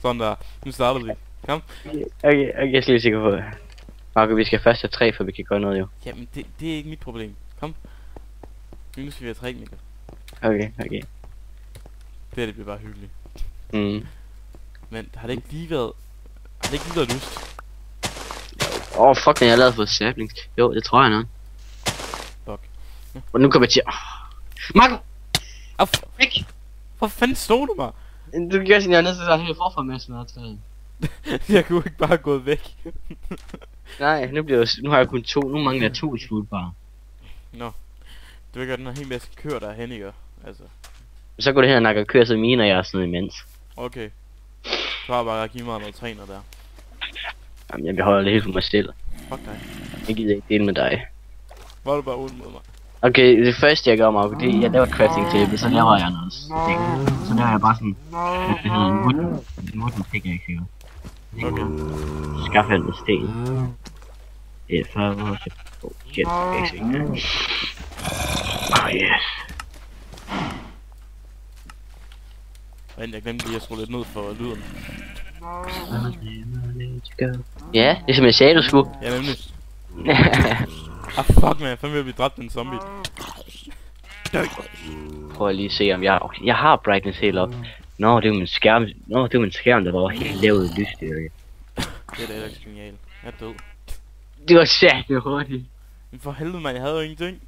Sådan der. Nu starter vi. Kom. Okay, jeg er slet ikke sikker på det. Marco, vi skal først have 3, for vi kan gøre noget jo. Jamen, det er ikke mit problem. Kom. Nu skal vi have 3, Mikkel. Okay. Det her, det bliver bare hyggeligt. Mm. Men har det ikke lige været... Har det ikke lige været lyst? Fuck, jeg har lavet for saplings. Jo, det tror jeg nok. Fuck. Ja. Og nu kommer jeg til... Marco! Væk! Hvor fanden stod du mig? Du gør sådan, jeg er nødt til at helt forfra med sådan noget træet. Jeg kunne ikke bare gå væk. Nej, nu har jeg kun 2. Nu mangler jeg 2 i foodbar. Nå. Du vil gøre den her helt masse køer derhen, ikke? Altså. Så går det her, når jeg kører så mine, og jeg er sådan noget imens. Okay. Så har jeg bare at give mig noget træner der. Jamen, jeg beholder det helt for mig selv. Fuck dig. Jeg gider ikke dele med dig. Hvor er du bare uden mod mig? Okay, det første jeg gør, Marco, det er, jeg laver crafting table, så laver jeg noget stik. Så laver jeg bare sådan, hvad det hedder, en wooden pickaxe, ikke? Okay. Så skaffer jeg noget sten. Det er for shit, pickaxe, ikke? Yes. Men jeg glemte lige at skrue lidt ned for lyden. Ja, det er som jeg sagde, du skulle. Ja, nemlig. Fuck man, jeg fandme ved at blive dræbt af en zombie. Prøv lige at se om jeg har brightness helt op. Nå, det er min skærm. Nå, det er min skærm, der var helt lavet i lysstyrke. Det er da ikke genialt. Jeg er død. Det var satme hurtigt. Men for helvede man, jeg havde jo ingenting.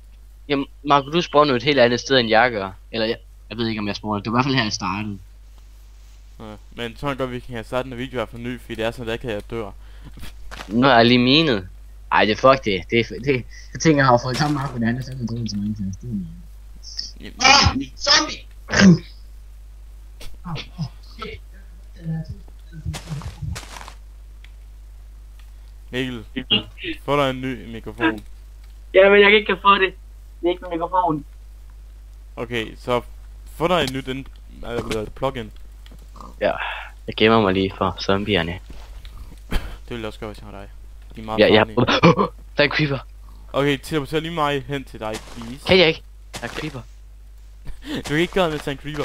Jamen, Marco, du spawner et helt andet sted end jeg gør. Eller jeg ved ikke om jeg spawner. Det var i hvert fald her jeg startede. Ja, men så godt vi kan have startet en video her for ny, fordi det er sådan, at jeg dør. Nu er jeg lige minet. Ej, det fuck det. Det. Jeg tænker, jeg har fået sammen Marco, det andet, så er det drømt så mange til at stille. Zombie! Mikkel, få dig en ny mikrofon. Ja, men jeg kan ikke få det. Det er ikke med mikrofon. Okay, så få dig en nyt plugin. Ja, jeg gemmer mig lige for zombierne. Det vil jeg også gøre, hvis jeg har dig. De er meget Ja, farlige. der er en creeper. Okay, teleporter lige mig hen til dig, please. Kan jeg ikke? Der er en creeper. Du kan ikke gøre med til en creeper.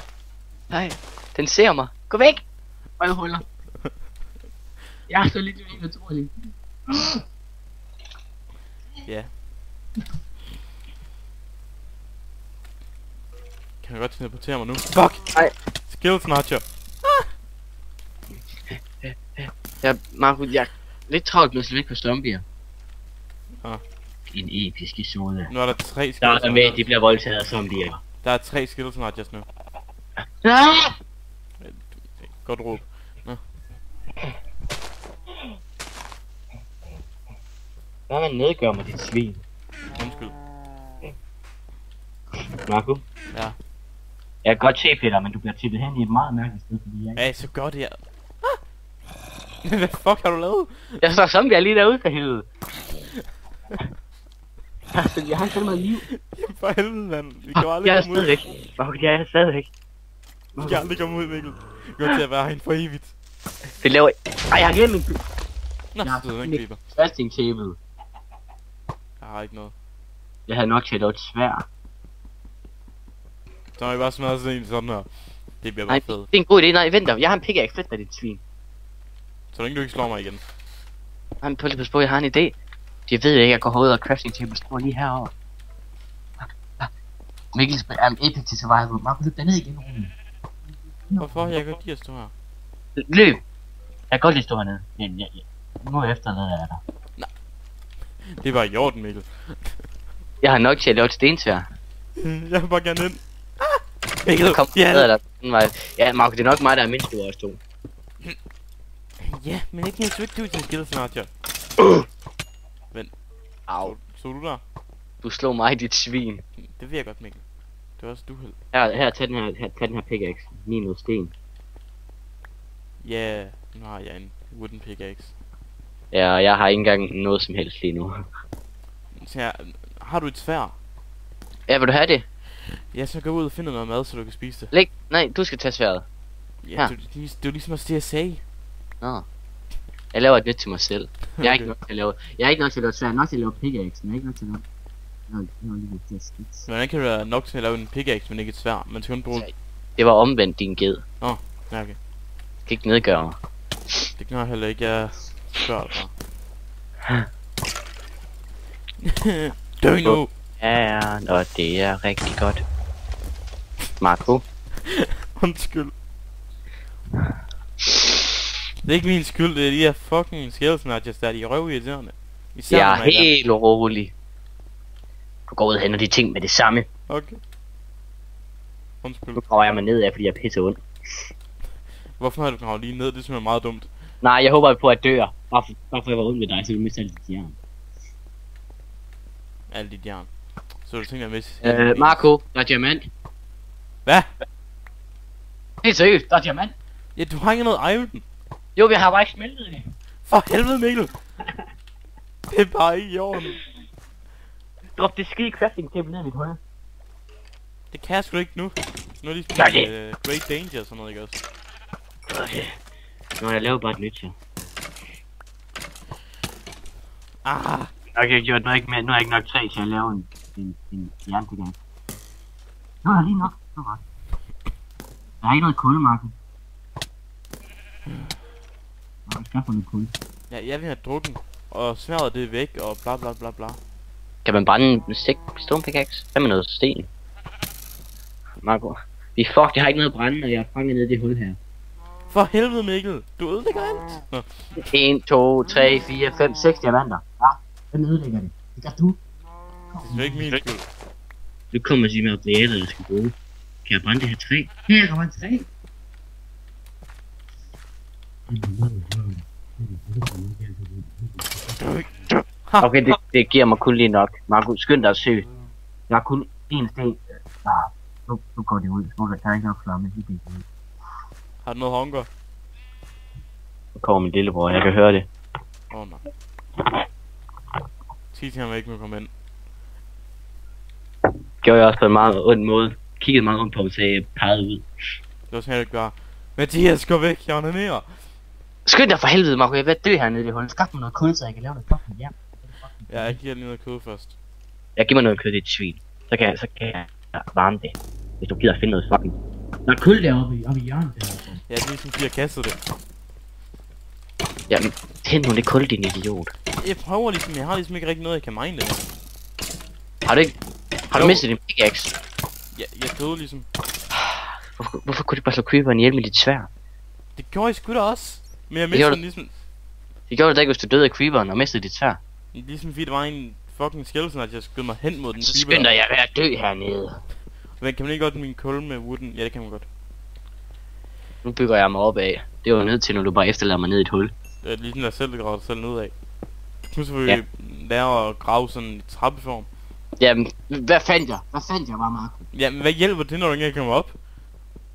Nej, den ser mig. Gå væk! Røvhuller. Jeg er så lidt naturlig. Ja. Kan jeg godt teleportere mig nu? Fuck! Nej. Skill snatcher. Ja, Marco, jeg er lidt travlt med at slå væk på zombier. Ah. En episk episode. Nu er der 3 skill Der er med, de bliver voldtaget af zombier. Der er 3 skill snatchers nu. Ah! Godt råb. Nå. Hvad man nedgør mig, dit svin? Undskyld. Marco? Ja. Jeg kan godt se, Peter, men du bliver tippet hen i et meget mærkeligt sted, fordi jeg... Ja, så godt det er. Hvad fuck har du lavet? Jeg står zombier lige derude for helvede. Altså, jeg har ikke meget liv. For helvede, mand. Vi kan aldrig Jeg er komme ud. stadigvæk. Marco, jeg er stadigvæk. Vi kan aldrig komme ud, Mikkel. Vi kommer til at være herinde for evigt. Det laver... Ej, jeg har glemt min... Nå, Jeg så er den griber. crafting table. Jeg har ikke noget. Jeg havde nok til at lave et svær. Så har vi bare smadret sådan en sådan her. Det bliver Nej, bare det fedt. er en god idé. Nej, vent da. Jeg har en pickaxe. Flyt dig, dit svin. Så længe du ikke slår mig igen. Han på lige på, jeg har en idé. Jeg ved ikke, jeg går ud og crafting table står lige herovre. Mikkel er en epic til survival. Marco, løb derned igen. Hvorfor? Jeg kan godt lide at stå her. Løb! Jeg kan godt lige stå hernede. Nu efterlader jeg dig. Det var i orden, Mikkel. Jeg har nok til at lave et stensvær. Jeg vil bare gerne ind. Mikkel, kom Ja. ned der. Den vej. Ja, Marco, det er nok mig, der er mindst du også to. Ja, men ikke helt svægt ud til en skill snatcher. Men, Au. så du der? Du slog mig, dit svin. Det ved jeg godt, Mikkel. Det var også du held. Her, tag den her pickaxe. Minus sten. Ja, nu har jeg en wooden pickaxe. Ja, jeg har ikke engang noget som helst lige nu. Så har du et sværd? Ja, vil du have det? Ja, så gå ud og finde noget mad, så du kan spise det. Læg. Nej, du skal tage sværet. Ja, det er jo ligesom også det, jeg sagde. Nå. Jeg laver et nyt til mig selv. Jeg er ikke nok til at lave... Jeg er ikke nok til at lave svært. Nok til at lave pickaxe. Jeg er ikke nok til at lave... Nå, lige det skidt. Hvordan kan du være nok til at lave en pickaxe, men ikke et sværd? Man skal kun bruge... Det var omvendt, din ged. Ja, okay. Kan ikke nedgøre mig. Det kan jeg heller ikke, jeg spørger dig. Dø nu! Ja, og det er rigtig godt. Marco. Undskyld. Det er ikke min skyld, det er de her fucking skældsnatchers, der er de røvirriterende. Jeg er helt rolig. Du går ud og henter de ting med det samme. Okay. Undskyld. Nu graver jeg mig ned af, fordi jeg er pisse ondt. Hvorfor har du gravet lige ned? Det synes jeg er meget dumt. Nej, jeg håber på at dør. Bare for jeg var ond med dig, så du mister alt dit jern. Alt dit jern. Så du tænker at Marco, der er diamant. Hvad? Helt seriøst, der er diamant. Ja, du har ikke noget iron. Jo, vi har bare ikke smeltet det. For helvede, Mikkel. Det er bare ikke i orden. Drop det skide crafting table ned i mit højre. Det kan jeg sgu ikke nu. Nu er de Great Danger og sådan noget, ikke også? Okay. Nå, jeg laver bare et nyt, ja. Ah. Okay, gjort nu er jeg ikke nok træ til at lave en jernpickaxe. Nu er jeg lige nok. Nu var der er ikke noget kul, Marco. Jeg skal få noget kul. Ja, jeg vil have drukken. Og sværdet det er væk, og bla bla bla bla. Kan man brænde en stone pickaxe? Hvad med noget sten? Marco. Fuck, jeg har ikke noget at brænde, og jeg er fanget ned i det hul her. For helvede, Mikkel. Du ødelægger alt. Nå. 1, 2, 3, 4, 5, 6 diamanter. Ja, hvem ødelægger det? Det gør du. Det er ikke min skyld. Nu kommer jeg med materialer, jeg skal bruge. Kan jeg brænde det her træ? Ja, jeg kan brænde træ. Okay, det giver mig kun lige nok. Marco, skynd dig at søge. Jeg har kun én sten. Nu går det ud. Nu kan ikke nok flamme. Har du noget hunger? Nu kommer min lillebror, jeg kan høre det. Nej. Sig til ham ikke må komme ind. Gjorde jeg også på en meget ond måde. Kiggede meget ondt på mig, så jeg pegede ud. Det var sådan, jeg gør. Mathias, gå væk, jeg onanerer. Skynd dig for helvede, Marco. Jeg er ved at dø hernede i det hul. Skaf mig noget kul, så jeg kan lave noget fucking jern. Ja, jeg giver lige noget kød først. Jeg giver mig noget kød, det er et svin. Så kan jeg varme det. Hvis du gider at finde noget fucking. Der er kul deroppe i hjørnet der. Ja, det er ligesom, de har kastet det. Jamen, tænd nu det kul, din idiot. Jeg prøver ligesom, jeg har ligesom ikke rigtig noget, jeg kan mine det. Har du mistet din pickaxe? Ja, jeg døde ligesom. Hvorfor kunne du bare slå creeperen ihjel med dit sværd? Det gjorde jeg sgu da også. Men jeg mistede den ligesom. Det gjorde du da ikke, hvis du døde af creeperen og mistede dit sværd. Ligesom fordi det var en fucking skeleton, at jeg skød mig hen mod den så creeper. skynder jeg ved at dø hernede. Men kan man ikke godt min kul med wooden? Ja, det kan man godt. Nu bygger jeg mig op af. Det var nødt til, når du bare efterlader mig ned i et hul. Det er ligesom der selv graver dig selv ned af. Nu skal vi lære at grave sådan i trappeform. Jamen, hvad fandt jeg bare, Marco? Jamen, hvad hjælper det, når du ikke kan komme op?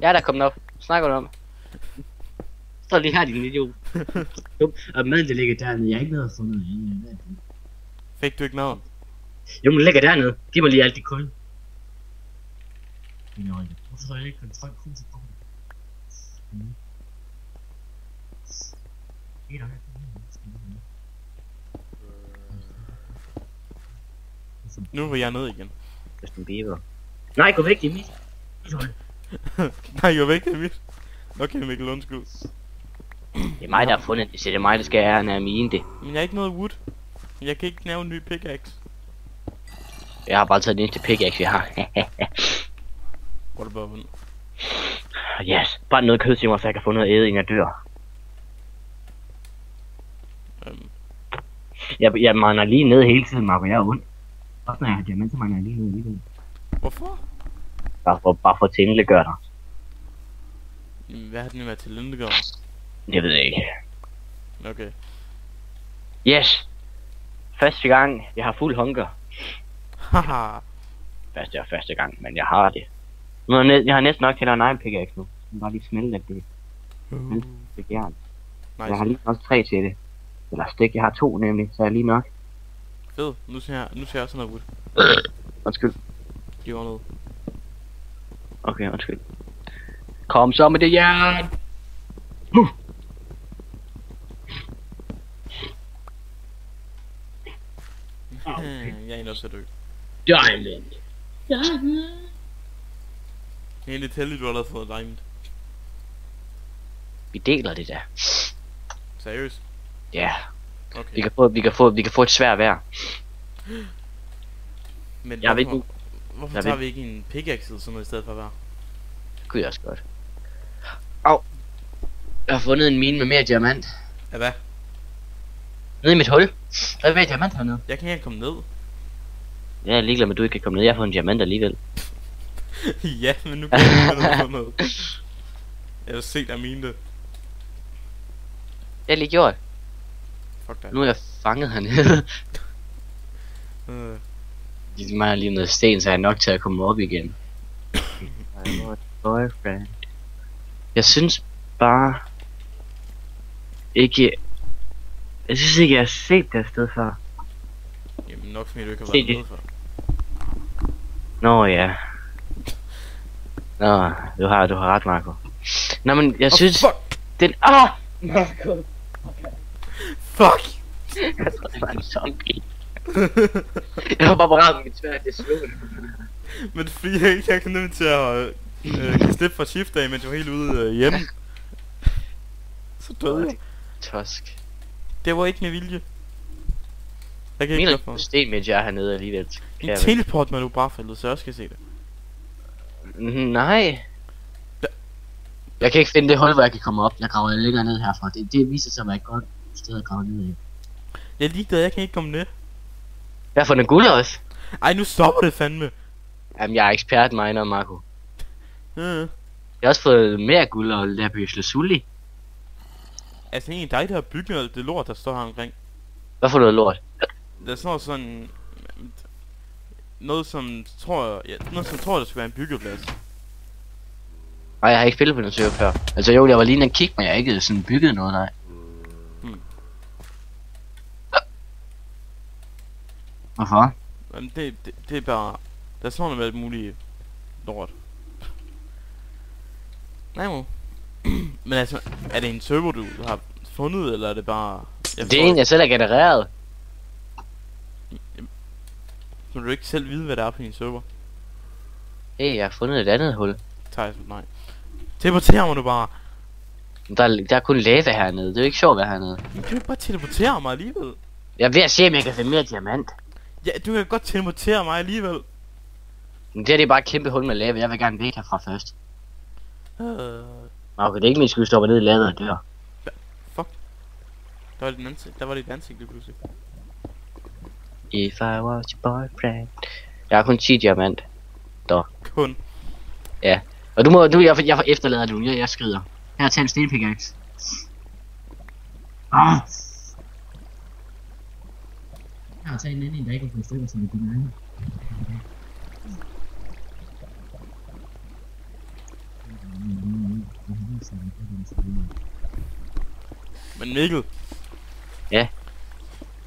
Jeg er der kommet op. Snakker du om? Så lige her, din idiot. Og maden, det ligger dernede. Jeg har ikke noget at få noget. Fik du ikke noget? Jo, men det ligger dernede. Giv mig lige alt det kul. Hvorfor har jeg ikke kontrol kun til bogen? Nu vil jeg ned igen. Justin Bieber. Nej, gå væk, det er mit. Nej, gå væk, det er mit. Okay, Mikkel, undskyld. Det er mig, der har fundet det, så det er mig, der skal ære af mine det. Men jeg har ikke noget wood. Jeg kan ikke lave en ny pickaxe. Jeg har bare taget den eneste pickaxe, jeg har. Hvor er det bare vundet? Yes, bare noget kød til mig, så jeg kan få noget at æde, inden jeg dør. Jeg mangler lige ned hele tiden, Marco, jeg er ondt. Også når jeg har diamant, så mangler jeg lige ned alligevel. Hvorfor? Bare for at tilgøre dig. Hvad har den været til lindegør? Det ved jeg ikke. Okay. Yes! Første gang, jeg har fuld hunger. Haha. Første gang, men jeg har det. Jeg har næsten nok til at lave en egen pickaxe nu. Jeg bare lige smelte af det. Det gerne. Nice. Jeg har lige også 3 til det. Eller stik, jeg har 2 nemlig, så jeg er lige nok. Fed, nu ser jeg også noget wood. Undskyld. Det var noget. Okay, undskyld. Kom så med det jern! Jeg er egentlig også at dø. Diamond! Det er egentlig heldigt, du har allerede fået diamond. Vi deler det der. Seriøst? Ja. Okay. Vi kan få et svært hver. Men Jeg ved hvorfor Jeg tager ved- vi ikke en pickaxe eller sådan noget i stedet for hver? Det kunne jeg også godt. Au. Jeg har fundet en mine med mere diamant. Ja, hvad? Nede i mit hul. Der er mere diamant hernede. Jeg kan ikke komme ned. Jeg er ligeglad med, at du ikke kan komme ned. Jeg har fået en diamant alligevel. Ja, men nu kan jeg ikke komme ned. Jeg har set af mine det. Det er lige gjort. Fuck dig. Nu er jeg fanget hernede. Øh, De mangler lige noget sten, så jeg er nok til at komme op igen. Boyfriend. Jeg synes bare ikke. Jeg synes ikke, jeg har set det sted før. Jamen nok fordi du ikke har Se været det. med før. Nå ja. Nå, du har ret, Marco. Nå, men jeg synes Fuck! den. Marco. Fuck! Jeg tror det var en zombie. Jeg var bare parat med mit sværd til at slå det. Men det er fordi jeg ikke kan nemt til at kan slippe fra shift af, mens jeg var helt ude hjemme. Så døde jeg. Tosk. Det var ikke med vilje. Jeg kan ikke Mener gøre du for. sten, mens jeg er hernede alligevel? En teleport med du bare faldet, så jeg også skal se det. Nej. Jeg kan ikke finde det hul, hvor jeg kan komme op. Jeg graver længere ned herfra. Det viser sig at være et godt sted at grave ned i. Jeg er ligeglad, jeg kan ikke komme ned. Jeg har fundet guld også. Ej, nu stopper det fandme. Jamen, jeg er ekspert miner, Marco. Øh. Jeg har også fået mere guld og lapis lazuli. Altså egentlig dig, der har bygget alt det lort, der står her omkring. Hvad får du af lort? Der står sådan... Noget som tror jeg... Ja, noget som tror, der skulle være en byggeplads. Nej, jeg har ikke spillet på den server før. Altså jo, jeg var lige en kig, men jeg har ikke sådan bygget noget, nej. Hvorfor? Men det er bare... Der står noget med alt muligt lort. Nej, mo. Men altså, er det en server, du har fundet, eller er det bare... Det er en, jeg selv har genereret. Så du ikke selv vide, hvad der er på din server? Hey, jeg har fundet et andet hul. Thijs, nej. Teleporter mig nu bare. Der er kun lava hernede. Det er jo ikke sjovt at være hernede. Du kan jo ikke bare teleportere mig alligevel. Jeg er ved at se, om jeg kan finde mere diamant. Ja, du kan godt teleportere mig alligevel. Men det her det er bare et kæmpe hul med lava. Jeg vil gerne væk herfra først. Okay, det er ikke min skyld, stopper ned i ladet og dør. Fuck. Der var dit ansigt lige pludselig. If I was your boyfriend. Jeg har kun 10 diamant. Kun. Ja. Og jeg efterlader du. Jeg skrider. Her, tag en stenpickaxe. Jeg har taget en anden, der ikke har fået stykker, som vi kunne have. Men Mikkel. Ja.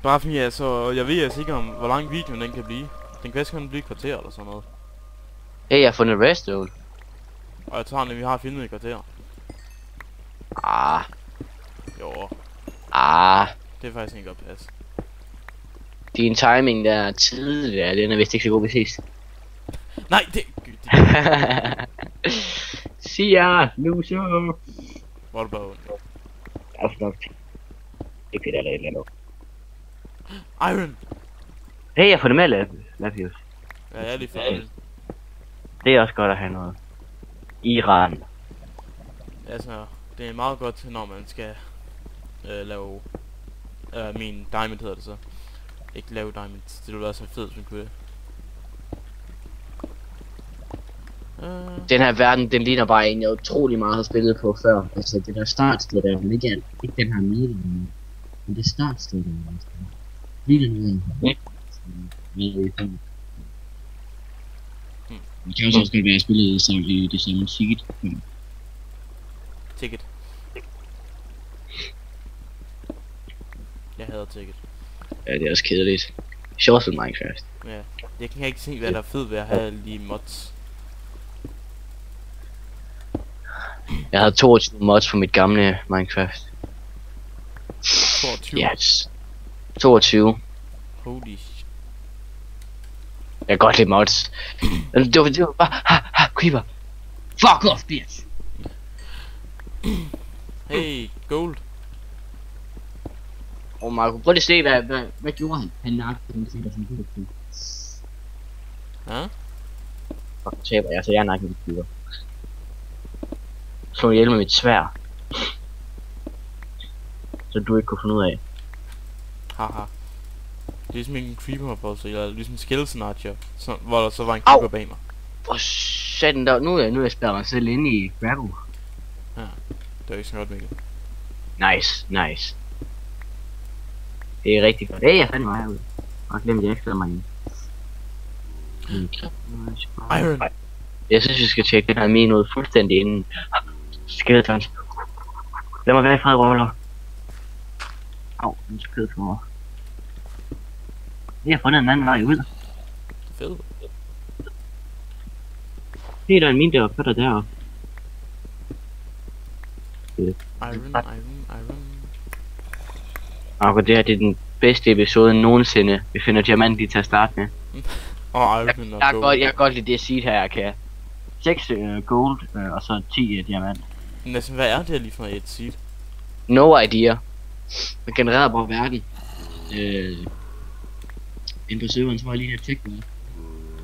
Bare fordi jeg ved altså ikke om, hvor lang videoen den kan blive. Den kan også kun blive et kvarter eller sådan noget. Hey, jeg har fundet redstone. Og jeg tager den, vi har filmet i kvarter. Jo, det er faktisk ikke godt passe. Din timing der er tidligere, den er vist ikke så god præcis. Nej, det Sig ja, loser. var det bare Ikke fedt eller et eller andet. Iron! Hey, jeg får det med Lapius. Ja, jeg er lige færdig. Det er også godt at have noget. Iran. Altså, det er meget godt, når man skal lave... min diamond hedder det så. Ikke lave diamonds. Det ville være så fedt, hvis man kunne. Den her verden, den ligner bare en, jeg utrolig meget har spillet på før. Altså, det der startsted der, men ikke den her meter. Men det startsted der. Lige den her. Det kan også godt være, at jeg spillede det samme ticket. Ticket. Jeg hader ticket. Ja, det er også kedeligt. Sjovt som Minecraft. Ja. Jeg kan ikke se, hvad der er fedt ved at have lige mods. Jeg havde 22 mods på mit gamle Minecraft. 22. Yes. 22. Holy shit. Jeg kan godt lide mods. Det var bare... Creeper. Fuck off, bitch! Hey, gold. Og Marco, prøv lige at se, hvad gjorde han? Han nakkede den til, der sådan en lille. Ja? Fuck, taber jeg, så jeg nakkede den til. Slå ihjel med mit sværd. Så du ikke kunne finde ud af. Haha. Det er som en creeper boss, eller ligesom Skeleton Archer, hvor der så var en creeper bag mig. For satan der, nu er jeg spærret mig selv inde i gravel. Ja, det er ikke så godt, Mikkel. Nice. Det er rigtig godt. Hey, jeg fandt mig herude. Og glemte jeg ikke mig ind. Iron! Jeg synes, vi skal tjekke den her mine ud fuldstændig inden. Skeletons. Lad mig være i fred, Roller. Au, den skød for mig. Jeg har fundet en anden vej ud. Fed. Det er der en mine deroppe, der deroppe. Iron. Og det her det er den bedste episode nogensinde. Vi finder diamant lige til at starte med. Og Iron og gold. Jeg kan godt lide det seed her, jeg kan. 6 gold og så 10 diamant. Næsten, hvad er det lige for et seed? No idea. Man genererer bare verden. Inde på serveren, så var jeg lige her tjekke med.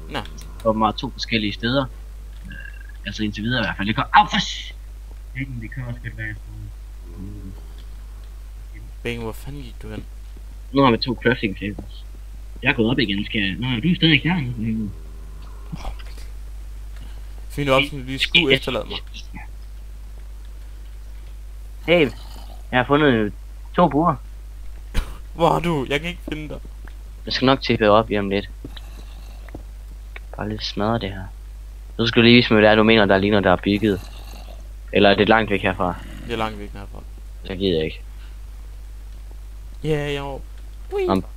Nå. Og meget 2 forskellige steder. Altså indtil videre i hvert fald. Det kan... Au, for det kan også godt være. Bang, hvor fanden gik du hen? Nu har vi 2 crafting tables. Jeg er gået op igen, skal jeg... Nå, du er stadig klar nu. Find du op, som du lige skulle efterlade mig. Hey, jeg har fundet 2 buer. Hvor er du? Jeg kan ikke finde dig. Jeg skal nok tippe op lige om lidt. Bare lidt smadre det her. Så skal du lige vise mig, hvad det er, du mener, der ligner, der er bygget. Eller er det langt væk herfra? Det er langt væk herfra. Så gider jeg ikke. Ja, jo.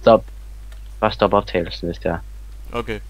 Stop. Bare stop optagelsen, hvis det er. Okay.